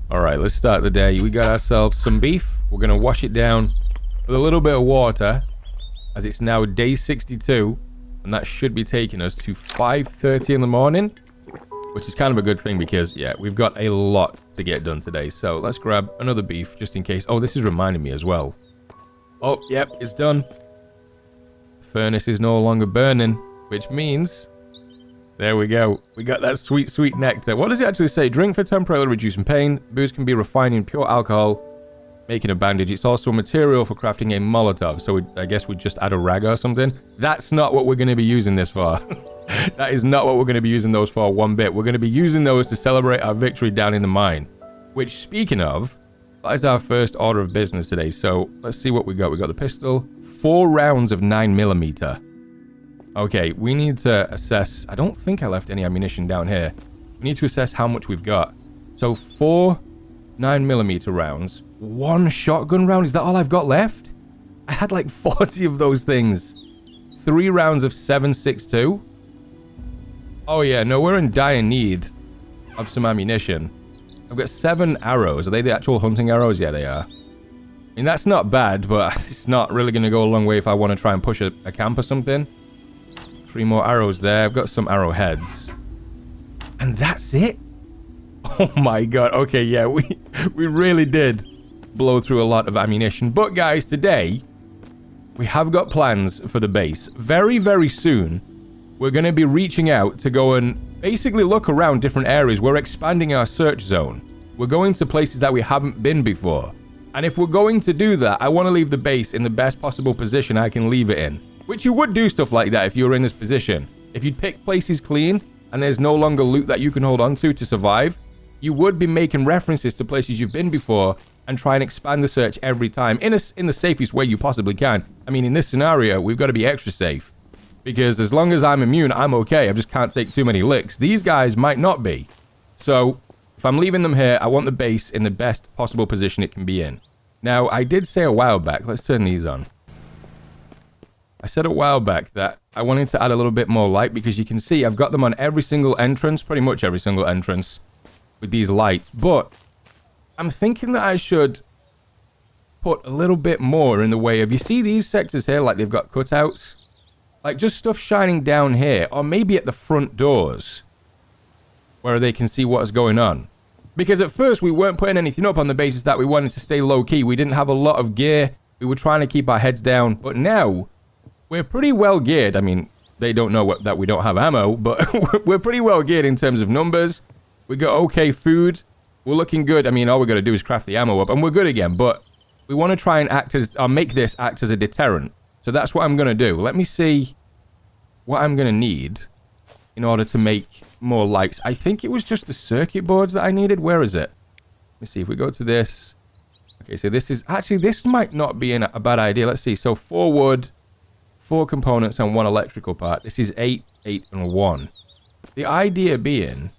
All right, let's start the day. We got ourselves some beef. We're going to wash it down with a little bit of water, as it's now day 62, and that should be taking us to 5:30 in the morning, which is kind of a good thing because, yeah, we've got a lot to get done today. So let's grab another beef just in case. Oh, this is reminding me as well. Oh, yep, it's done. Furnace is no longer burning, which means... There we go. We got that sweet, sweet nectar. What does it actually say? Drink for temporarily reducing pain. Booze can be refined in pure alcohol, making a bandage. It's also a material for crafting a Molotov. So I guess we just add a rag or something. That's not what we're going to be using this for. That is not what we're going to be using those for one bit. We're going to be using those to celebrate our victory down in the mine. Which, speaking of, that is our first order of business today. So let's see what we got. We got the pistol. 4 rounds of 9mm. Okay, we need to assess... I don't think I left any ammunition down here. We need to assess how much we've got. So 4 9mm rounds. 1 shotgun round. Is that all I've got left? I had like 40 of those things. 3 rounds of 7.62. Oh yeah, no, we're in dire need of some ammunition. I've got 7 arrows. Are they the actual hunting arrows? Yeah, they are. I mean, that's not bad, but it's not really going to go a long way if I want to try and push a camp or something. 3 more arrows there. I've got some arrowheads. And that's it? Oh my god. Okay, yeah, we really did blow through a lot of ammunition. But guys, today, we have got plans for the base. Very, very soon, we're going to be reaching out to go and basically look around different areas. We're expanding our search zone. We're going to places that we haven't been before. And if we're going to do that, I want to leave the base in the best possible position I can leave it in. Which you would do stuff like that if you were in this position. If you'd pick places clean and there's no longer loot that you can hold on to survive, you would be making references to places you've been before and try and expand the search every time in the safest way you possibly can. I mean, in this scenario, we've got to be extra safe. Because as long as I'm immune, I'm okay. I just can't take too many licks. These guys might not be. So, if I'm leaving them here, I want the base in the best possible position it can be in. Now, I did say a while back, let's turn these on. I said a while back that I wanted to add a little bit more light because you can see I've got them on every single entrance, pretty much every single entrance with these lights. But I'm thinking that I should put a little bit more in the way of, you see these sectors here, like they've got cutouts? Like just stuff shining down here, or maybe at the front doors where they can see what's going on. Because at first we weren't putting anything up on the basis that we wanted to stay low key. We didn't have a lot of gear. We were trying to keep our heads down. But now we're pretty well geared. I mean, they don't know that we don't have ammo, but we're pretty well geared in terms of numbers. We got okay food. We're looking good. I mean, all we got to do is craft the ammo up and we're good again. But we want to try and make this act as a deterrent. So that's what I'm going to do. Let me see what I'm going to need in order to make more lights. I think it was just the circuit boards that I needed. Where is it? Let me see if we go to this. Okay, so this is... Actually, this might not be a bad idea. Let's see. So 4 wood, 4 components, and 1 electrical part. This is 8, 8, and 1. The idea being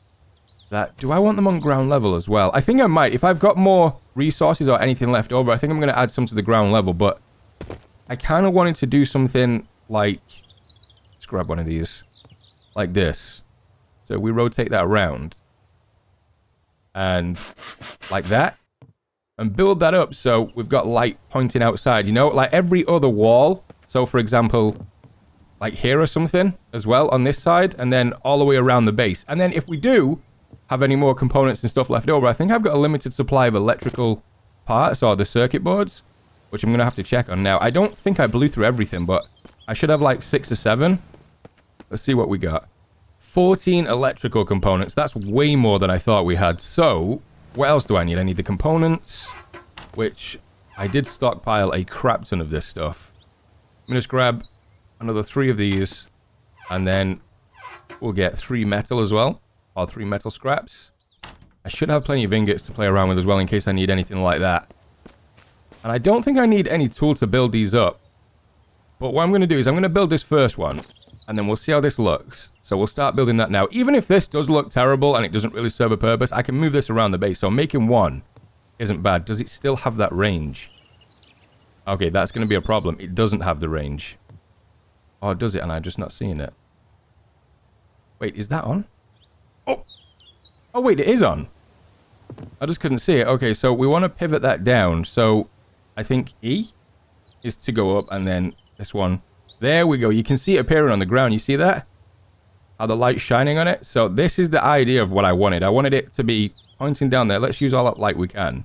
that... Do I want them on ground level as well? I think I might. If I've got more resources or anything left over, I think I'm going to add some to the ground level. But I kind of wanted to do something like... Let's grab one of these. Like this. So we rotate that around. And like that. And build that up so we've got light pointing outside. You know, like every other wall... So, for example, like here or something as well on this side, and then all the way around the base. And then if we do have any more components and stuff left over, I think I've got a limited supply of electrical parts or the circuit boards, which I'm going to have to check on now. I don't think I blew through everything, but I should have like 6 or 7. Let's see what we got. 14 electrical components. That's way more than I thought we had. So, what else do I need? I need the components, which I did stockpile a crap ton of this stuff. I'm going to just grab another 3 of these, and then we'll get 3 metal as well, or 3 metal scraps. I should have plenty of ingots to play around with as well in case I need anything like that. And I don't think I need any tool to build these up. But what I'm going to do is I'm going to build this first one, and then we'll see how this looks. So we'll start building that now. Even if this does look terrible and it doesn't really serve a purpose, I can move this around the base. So making 1 isn't bad. Does it still have that range? Okay, that's going to be a problem. It doesn't have the range. Or does it? And I'm just not seeing it. Wait, is that on? Oh! Oh, wait, it is on. I just couldn't see it. Okay, so we want to pivot that down. So I think E is to go up, and then this one. There we go. You can see it appearing on the ground. You see that? How the light's shining on it? So this is the idea of what I wanted. I wanted it to be pointing down there. Let's use all that light we can.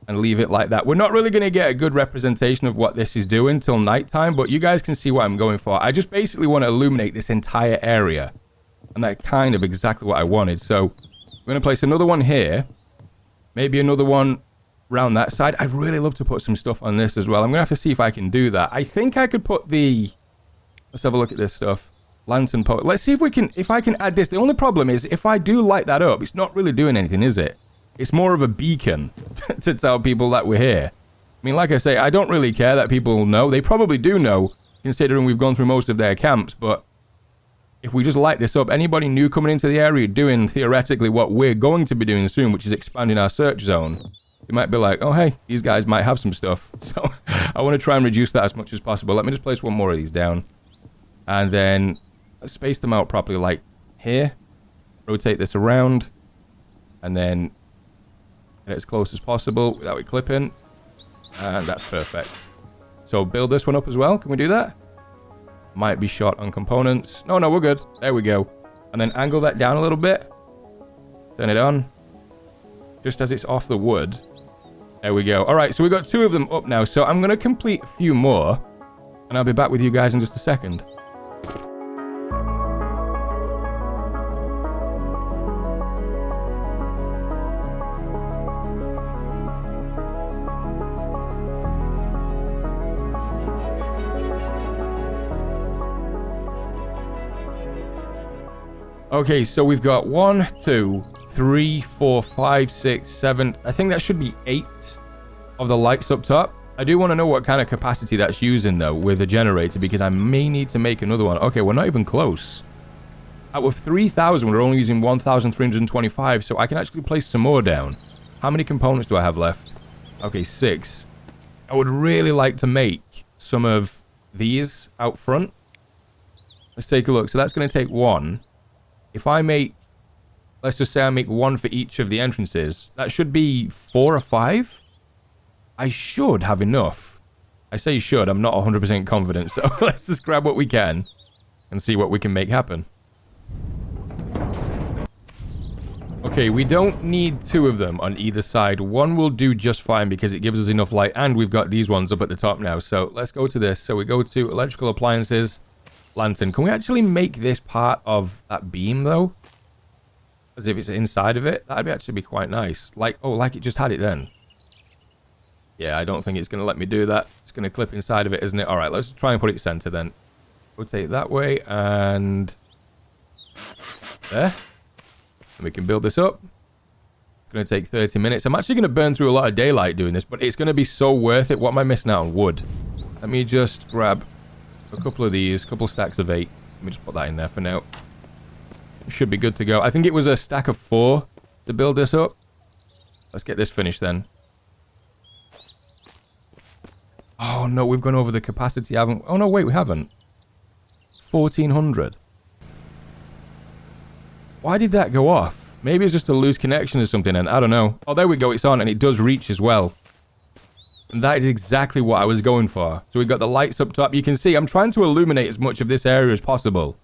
And leave it like that. We're not really going to get a good representation of what this is doing till nighttime, but you guys can see what I'm going for. I just basically want to illuminate this entire area. And that's kind of exactly what I wanted. So I'm going to place another one here. Maybe another one around that side. I'd really love to put some stuff on this as well. I'm going to have to see if I can do that. I think I could put the... Let's have a look at this stuff. Lantern post. Let's see if I can add this. The only problem is if I do light that up, it's not really doing anything, is it? It's more of a beacon to tell people that we're here. I mean, like I say, I don't really care that people know. They probably do know, considering we've gone through most of their camps. But if we just light this up, anybody new coming into the area doing, theoretically, what we're going to be doing soon, which is expanding our search zone, you might be like, oh, hey, these guys might have some stuff. So I want to try and reduce that as much as possible. Let me just place one more of these down. And then space them out properly, like here. Rotate this around. And then... get as close as possible without it clipping. And that's perfect. So build this one up as well. Can we do that? Might be short on components. No, we're good. There we go. And then angle that down a little bit. Turn it on. Just as it's off the wood. There we go. All right, so we've got 2 of them up now. So I'm going to complete a few more. And I'll be back with you guys in just a second. Okay, so we've got 1, 2, 3, 4, 5, 6, 7. I think that should be 8 of the lights up top. I do want to know what kind of capacity that's using, though, with a generator, because I may need to make another one. Okay, we're not even close. Out of 3,000, we're only using 1,325, so I can actually place some more down. How many components do I have left? Okay, 6. I would really like to make some of these out front. Let's take a look. So that's going to take 1. If I make, let's just say I make 1 for each of the entrances, that should be 4 or 5. I should have enough. I say should, I'm not 100% confident, so let's just grab what we can and see what we can make happen. Okay, we don't need 2 of them on either side. 1 will do just fine because it gives us enough light, and we've got these ones up at the top now. So let's go to this. So we go to electrical appliances. Lantern. Can we actually make this part of that beam, though? As if it's inside of it? That'd actually be quite nice. Like, oh, like it just had it then. Yeah, I don't think it's going to let me do that. It's going to clip inside of it, isn't it? All right, let's try and put it center then. Rotate that way, and... there. And we can build this up. It's going to take 30 minutes. I'm actually going to burn through a lot of daylight doing this, but it's going to be so worth it. What am I missing out on? Wood. Let me just grab... a couple of these, couple stacks of 8. Let me just put that in there for now. Should be good to go. I think it was a stack of 4 to build this up. Let's get this finished then. Oh no, we've gone over the capacity, haven't we? Oh no, wait, we haven't. 1,400. Why did that go off? Maybe it's just a loose connection or something, and I don't know. Oh, there we go, it's on, and it does reach as well. And that is exactly what I was going for. So we've got the lights up top. You can see I'm trying to illuminate as much of this area as possible.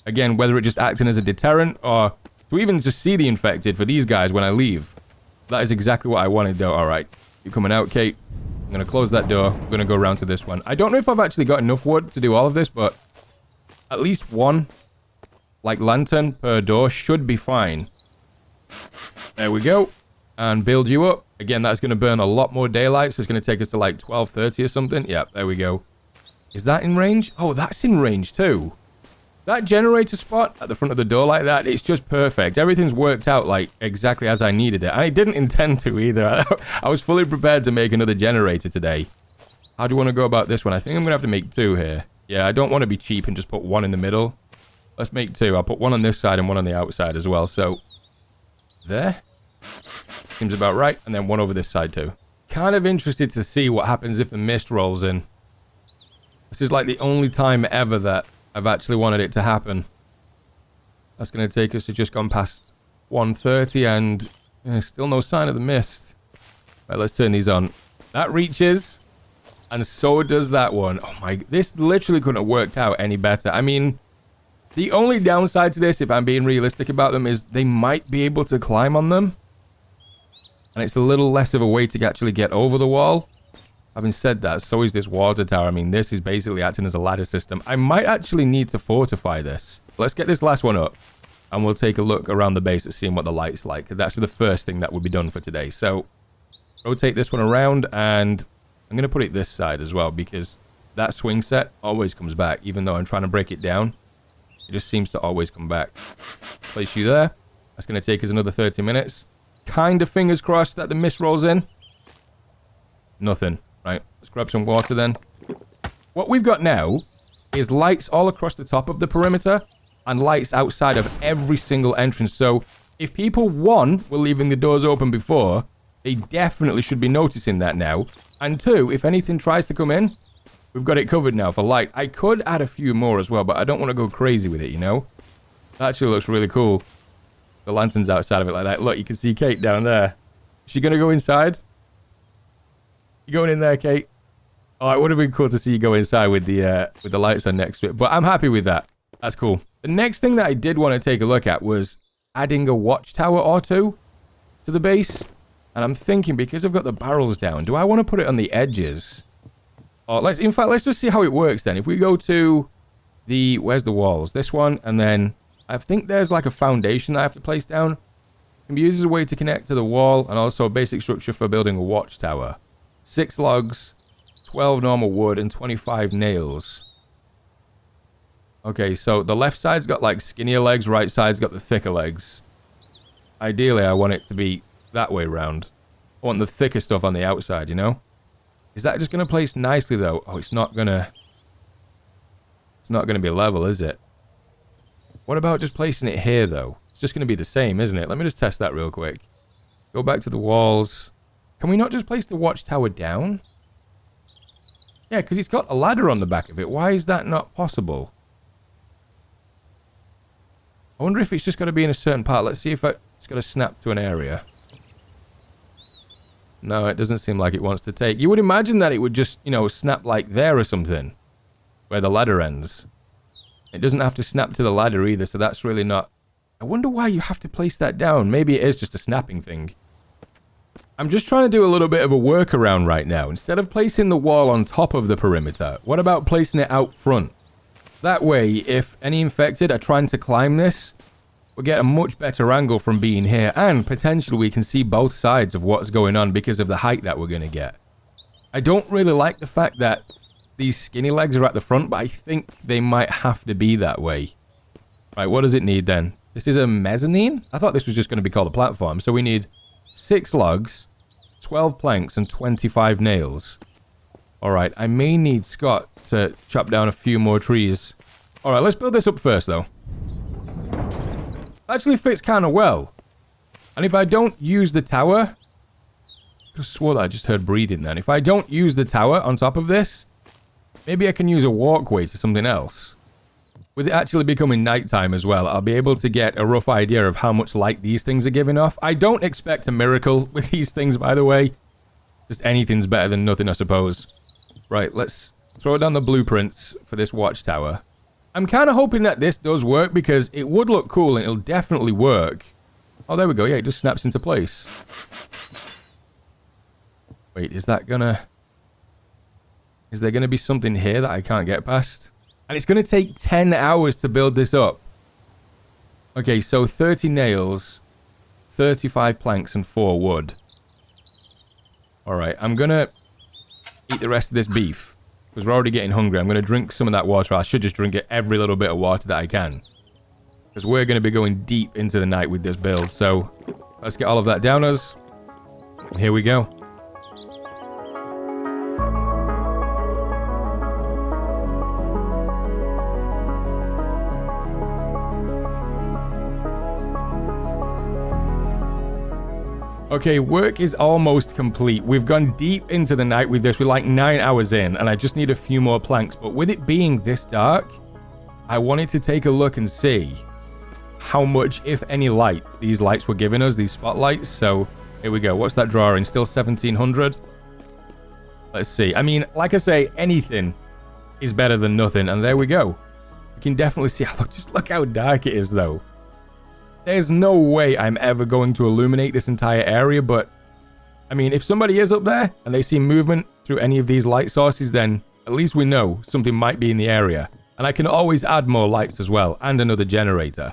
Again, whether it just acting as a deterrent or to even just see the infected for these guys when I leave. That is exactly what I wanted, though. All right, you're coming out, Kate. I'm going to close that door. I'm going to go around to this one. I don't know if I've actually got enough wood to do all of this, but at least 1, like, lantern per door should be fine. There we go. And build you up. Again, that's going to burn a lot more daylight, so it's going to take us to like 12:30 or something. Yeah, there we go. Is that in range? Oh, that's in range too. That generator spot at the front of the door like that, it's just perfect. Everything's worked out like exactly as I needed it. And I didn't intend to either. I was fully prepared to make another generator today. How do you want to go about this one? I think I'm going to have to make 2 here. Yeah, I don't want to be cheap and just put 1 in the middle. Let's make 2. I'll put 1 on this side and 1 on the outside as well. So, there. Seems about right. And then 1 over this side too. Kind of interested to see what happens if the mist rolls in. This is like the only time ever that I've actually wanted it to happen. That's going to take us to just gone past 1:30, and Still no sign of the mist. Right, let's turn these on. That reaches. And so does that one. Oh my, this literally couldn't have worked out any better. I mean, the only downside to this, if I'm being realistic about them, is they might be able to climb on them. And it's a little less of a way to actually get over the wall. Having said that, so is this water tower. I mean, this is basically acting as a ladder system. I might actually need to fortify this. Let's get this last one up. And we'll take a look around the base at seeing what the light's like. That's the first thing that would be done for today. So, rotate this one around. And I'm going to put it this side as well. Because that swing set always comes back. Even though I'm trying to break it down. It just seems to always come back. Place you there. That's going to take us another 30 minutes. Kind of fingers crossed that the mist rolls in. Nothing. Right, let's grab some water then. What we've got now is lights all across the top of the perimeter and lights outside of every single entrance. So if people, one, were leaving the doors open before, they definitely should be noticing that now. And two, if anything tries to come in, we've got it covered now for light. I could add a few more as well, but I don't want to go crazy with it, you know? That actually looks really cool. The lantern's outside of it like that. Look, you can see Kate down there. Is she going to go inside? You going in there, Kate? Oh, it would have been cool to see you go inside with the lights on next to it. But I'm happy with that. That's cool. The next thing that I did want to take a look at was adding a watchtower or two to the base. And I'm thinking, because I've got the barrels down, do I want to put it on the edges? Or let's just see how it works then. If we go to the, where's the walls? This one, and then I think there's like a foundation that I have to place down. It can be used as a way to connect to the wall and also a basic structure for building a watchtower. 6 logs, 12 normal wood, and 25 nails. Okay, so the left side's got like skinnier legs, right side's got the thicker legs. Ideally, I want it to be that way round. I want the thicker stuff on the outside, you know? Is that just going to place nicely, though? Oh, it's not going to be level, is it? What about just placing it here, though? It's just going to be the same, isn't it? Let me just test that real quick. Go back to the walls. Can we not just place the watchtower down? Yeah, because it's got a ladder on the back of it. Why is that not possible? I wonder if it's just got to be in a certain part. Let's see if it's got to snap to an area. No, it doesn't seem like it wants to take. You would imagine that it would just, you know, snap like there or something. Where the ladder ends. It doesn't have to snap to the ladder either, so that's really not... I wonder why you have to place that down. Maybe it is just a snapping thing. I'm just trying to do a little bit of a workaround right now. Instead of placing the wall on top of the perimeter, what about placing it out front? That way, if any infected are trying to climb this, we'll get a much better angle from being here, and potentially we can see both sides of what's going on because of the height that we're going to get. I don't really like the fact that these skinny legs are at the front, but I think they might have to be that way. Right, what does it need then? This is a mezzanine? I thought this was just going to be called a platform, so we need 6 logs, 12 planks, and 25 nails. Alright, I may need Scott to chop down a few more trees. Alright, let's build this up first, though. Actually fits kind of well. And if I don't use the tower... I swore that I just heard breathing then. If I don't use the tower on top of this, maybe I can use a walkway to something else. With it actually becoming nighttime as well, I'll be able to get a rough idea of how much light these things are giving off. I don't expect a miracle with these things, by the way. Just anything's better than nothing, I suppose. Right, let's throw down the blueprints for this watchtower. I'm kind of hoping that this does work because it would look cool and it'll definitely work. Oh, there we go. Yeah, it just snaps into place. Wait, is that gonna... Is there gonna be something here that I can't get past? And it's gonna take 10 hours to build this up. Okay, so 30 nails, 35 planks, and 4 wood. Alright, I'm gonna eat the rest of this beef. Because we're already getting hungry. I'm gonna drink some of that water. I should just drink it every little bit of water that I can. Because we're gonna be going deep into the night with this build. So, let's get all of that down us. And here we go. Okay, work is almost complete. We've gone deep into the night with this. We're like 9 hours in, and I just need a few more planks. But with it being this dark, I wanted to take a look and see how much, if any, light these lights were giving us, these spotlights. So here we go. What's that drawing? Still 1700. Let's see. I mean, like I say, anything is better than nothing. And there we go. You can definitely see. Just look how dark it is, though. There's no way I'm ever going to illuminate this entire area, but I mean, if somebody is up there and they see movement through any of these light sources, then at least we know something might be in the area. And I can always add more lights as well, and another generator.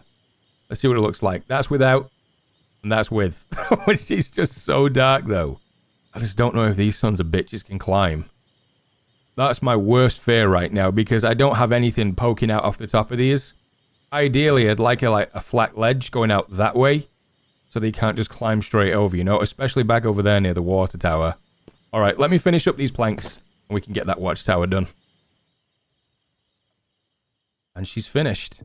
Let's see what it looks like. That's without, and that's with. It's just so dark, though. I just don't know if these sons of bitches can climb. That's my worst fear right now, because I don't have anything poking out off the top of these. Ideally, I'd like a flat ledge going out that way, so they can't just climb straight over, you know, especially back over there near the water tower. All right, let me finish up these planks, and we can get that watchtower done. And she's finished.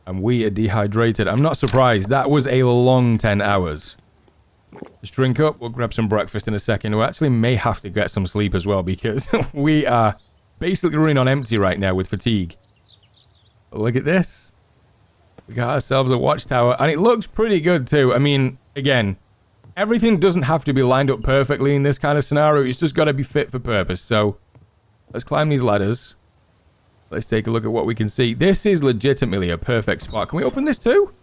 And we are dehydrated. I'm not surprised. That was a long 10 hours. Just drink up. We'll grab some breakfast in a second. We actually may have to get some sleep as well, because we are basically running on empty right now with fatigue. But look at this. We got ourselves a watchtower, and it looks pretty good too. I mean, again, everything doesn't have to be lined up perfectly in this kind of scenario. It's just got to be fit for purpose. So let's climb these ladders. Let's take a look at what we can see. This is legitimately a perfect spot. Can we open this too?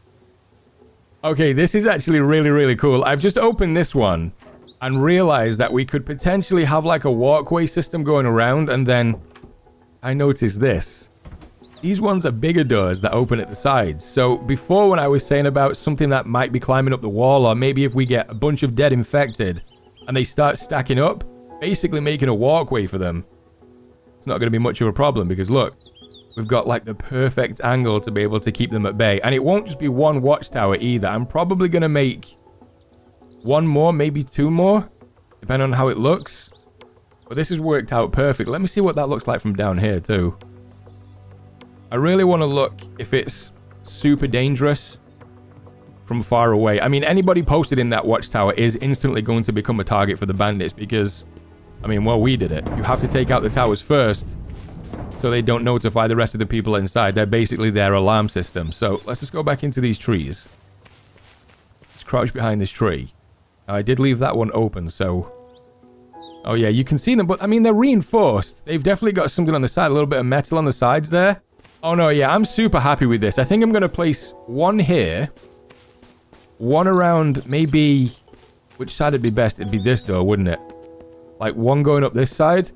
Okay, this is actually really, really cool. I've just opened this one and realized that we could potentially have like a walkway system going around, and then I noticed this. These ones are bigger doors that open at the sides. So before, when I was saying about something that might be climbing up the wall, or maybe if we get a bunch of dead infected and they start stacking up, basically making a walkway for them, it's not going to be much of a problem, because look, we've got like the perfect angle to be able to keep them at bay. And it won't just be one watchtower either. I'm probably going to make one more, maybe two more, depending on how it looks. But this has worked out perfect. Let me see what that looks like from down here too. I really want to look if it's super dangerous from far away. I mean, anybody posted in that watchtower is instantly going to become a target for the bandits, because, I mean, well, we did it. You have to take out the towers first so they don't notify the rest of the people inside. They're basically their alarm system. So let's just go back into these trees. Just crouch behind this tree. Now, I did leave that one open, so... Oh, yeah, you can see them, but, I mean, they're reinforced. They've definitely got something on the side, a little bit of metal on the sides there. Oh, no, yeah, I'm super happy with this. I think I'm going to place one here. One around, maybe... Which side would be best? It'd be this door, wouldn't it? Like, one going up this side.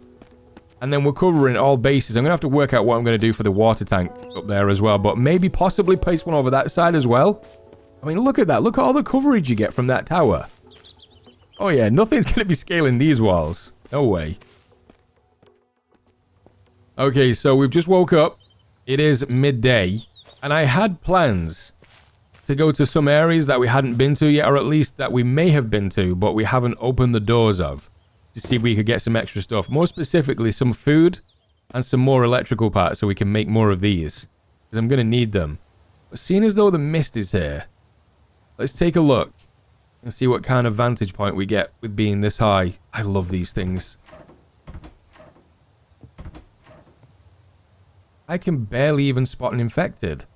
And then we're covering all bases. I'm going to have to work out what I'm going to do for the water tank up there as well. But maybe possibly place one over that side as well. I mean, look at that. Look at all the coverage you get from that tower. Oh, yeah, nothing's going to be scaling these walls. No way. Okay, so we've just woke up. It is midday, and I had plans to go to some areas that we hadn't been to yet, or at least that we may have been to, but we haven't opened the doors of, to see if we could get some extra stuff. More specifically, some food and some more electrical parts so we can make more of these, because I'm going to need them. But seeing as though the mist is here, let's take a look and see what kind of vantage point we get with being this high. I love these things. I can barely even spot an infected.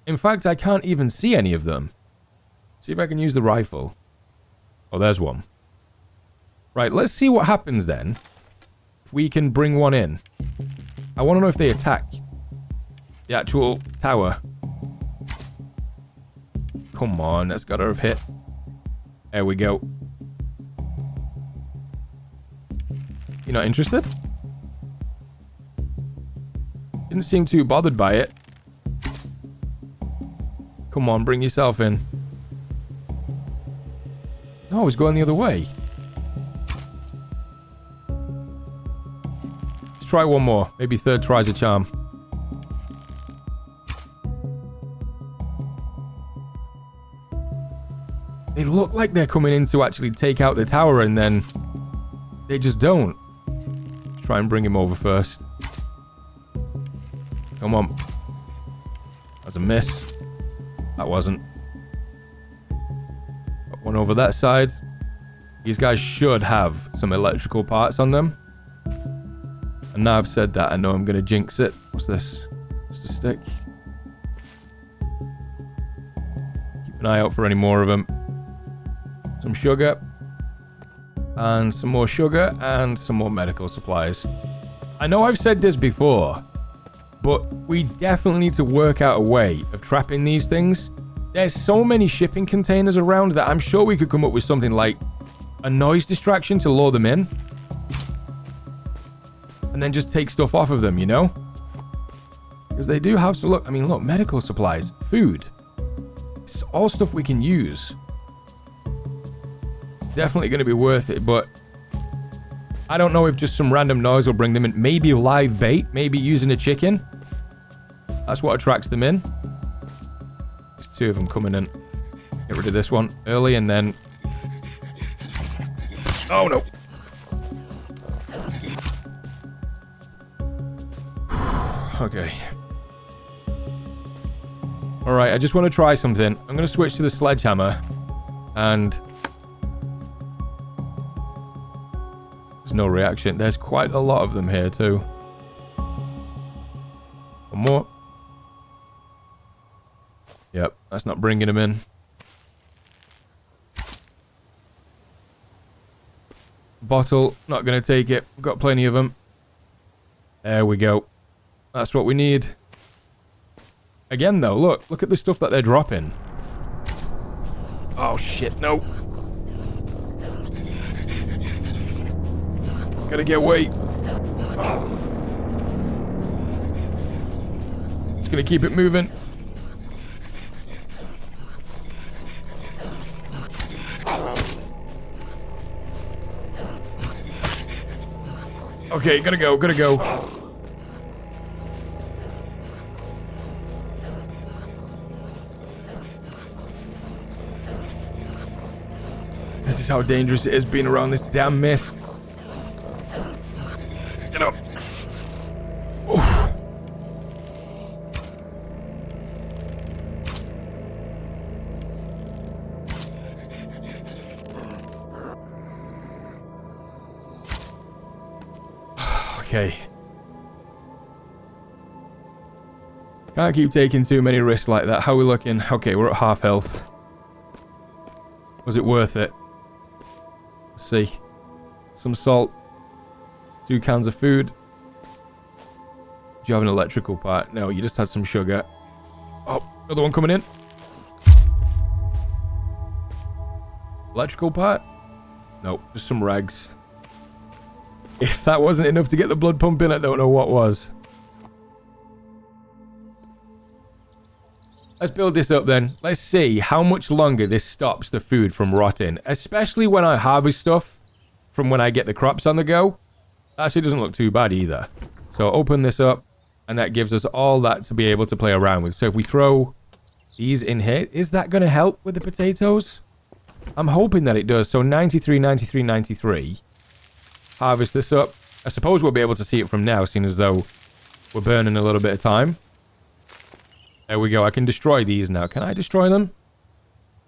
In fact, I can't even see any of them. See if I can use the rifle. Oh, there's one. Right, let's see what happens then if we can bring one in. I want to know if they attack the actual tower. Come on, that's got to have hit. There we go. You're not interested? Didn't seem too bothered by it. Come on, bring yourself in. No, he's going the other way. Let's try one more. Maybe third try's a charm. They look like they're coming in to actually take out the tower, and then they just don't. Let's try and bring him over first. Come on. That's a miss. That wasn't. Got one over that side. These guys should have some electrical parts on them. And now I've said that, I know I'm going to jinx it. What's this? Just a stick. an eye out for any more of them. Some sugar. And some more sugar. And some more medical supplies. I know I've said this before, but we definitely need to work out a way of trapping these things. There's so many shipping containers around that I'm sure we could come up with something like a noise distraction to lure them in. And then just take stuff off of them, you know? Because they do have to look, I mean, look, medical supplies, food. It's all stuff we can use. It's definitely going to be worth it, but I don't know if just some random noise will bring them in. Maybe live bait, maybe using a chicken. That's what attracts them in. There's two of them coming in. Get rid of this one early and then... Oh no! Okay. Alright, I just want to try something. I'm going to switch to the sledgehammer. And... there's no reaction. There's quite a lot of them here too. One more. Yep, that's not bringing them in. Bottle, not going to take it. We've got plenty of them. There we go. That's what we need. Again though, look at the stuff that they're dropping. Oh shit, no. Gotta get away. Just gonna keep it moving. Okay, gotta go. This is how dangerous it is being around this damn mist. Get up. Oof. Okay. Can't keep taking too many risks like that. How are we looking? Okay, we're at half health. Was it worth it? Let's see. Some salt. 2 cans of food. Do you have an electrical part? No, you just had some sugar. Oh, another one coming in. Electrical part? Nope, just some rags. If that wasn't enough to get the blood pumping, I don't know what was. Let's build this up then. Let's see how much longer this stops the food from rotting. Especially when I harvest stuff from when I get the crops on the go. Actually doesn't look too bad either. So open this up. And that gives us all that to be able to play around with. So if we throw these in here, is that going to help with the potatoes? I'm hoping that it does. So 93, 93, 93. Harvest this up. I suppose we'll be able to see it from now, seeing as though we're burning a little bit of time. There we go. I can destroy these now. Can I destroy them?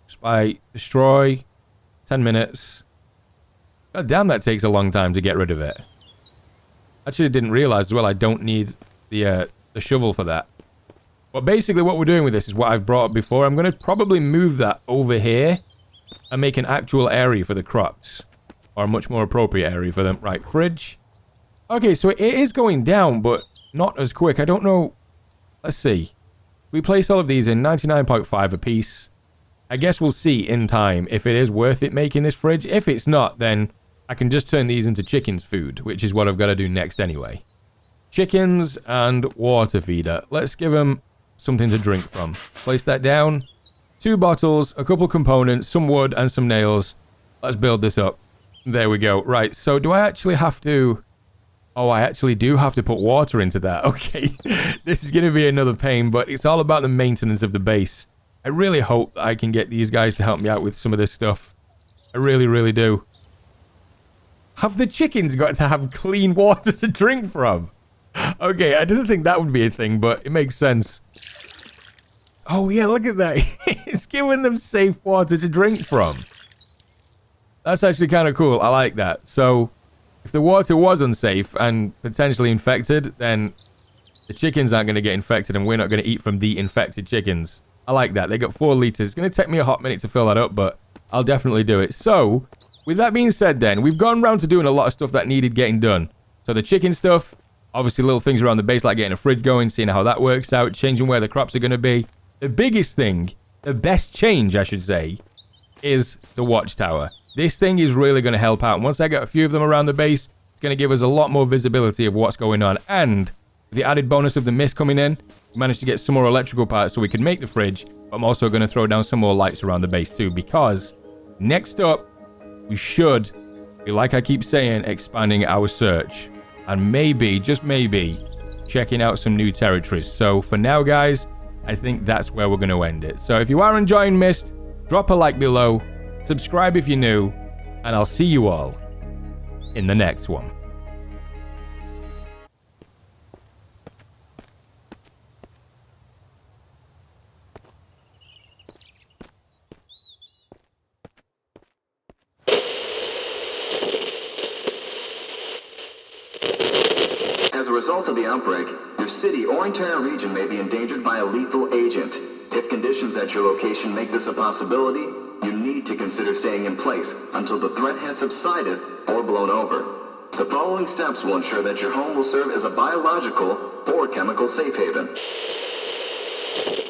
Just by destroy. 10 minutes. God damn, that takes a long time to get rid of it. Actually, I didn't realize as well I don't need the shovel for that. But basically what we're doing with this is what I've brought up before. I'm going to probably move that over here and make an actual area for the crops. Or a much more appropriate area for them. Right, fridge. Okay, so it is going down, but not as quick. I don't know. Let's see. We place all of these in 99.5 a piece. I guess we'll see in time if it is worth it making this fridge. If it's not, then I can just turn these into chickens' food, which is what I've got to do next anyway. Chickens and water feeder. Let's give them something to drink from. Place that down. 2 bottles, a couple components, some wood and some nails. Let's build this up. There we go. Right, so do I actually have to... Oh, I actually do have to put water into that. Okay, this is going to be another pain, but it's all about the maintenance of the base. I really hope that I can get these guys to help me out with some of this stuff. I really, really do. Have the chickens got to have clean water to drink from? Okay, I didn't think that would be a thing, but it makes sense. Oh yeah, look at that. It's giving them safe water to drink from. That's actually kind of cool. I like that. So, if the water was unsafe and potentially infected, then the chickens aren't going to get infected and we're not going to eat from the infected chickens. I like that. They got 4 liters. It's going to take me a hot minute to fill that up, but I'll definitely do it. So, with that being said then, we've gone around to doing a lot of stuff that needed getting done. So the chicken stuff, obviously little things around the base like getting a fridge going, seeing how that works out, changing where the crops are going to be. The biggest thing, the best change I should say, is the Watchtower. This thing is really going to help out. Once I get a few of them around the base, it's going to give us a lot more visibility of what's going on. And the added bonus of the mist coming in, we managed to get some more electrical parts so we can make the fridge. But I'm also going to throw down some more lights around the base too, because next up, we should be, like I keep saying, expanding our search. And maybe, just maybe, checking out some new territories. So for now, guys, I think that's where we're going to end it. So if you are enjoying Mist, drop a like below, subscribe if you're new, and I'll see you all in the next one. As a result of the outbreak, your city or entire region may be endangered by a lethal agent. If conditions at your location make this a possibility, you need to consider staying in place until the threat has subsided or blown over. The following steps will ensure that your home will serve as a biological or chemical safe haven.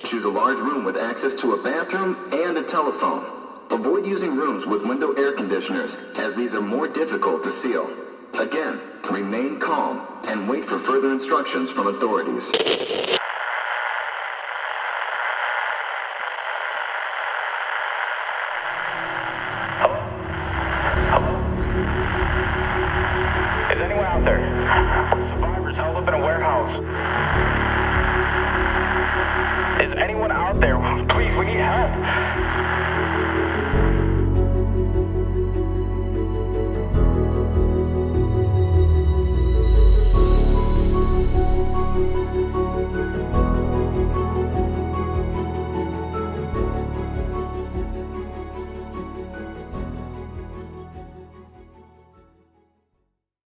Choose a large room with access to a bathroom and a telephone. Avoid using rooms with window air conditioners, as these are more difficult to seal. Again, remain calm and wait for further instructions from authorities.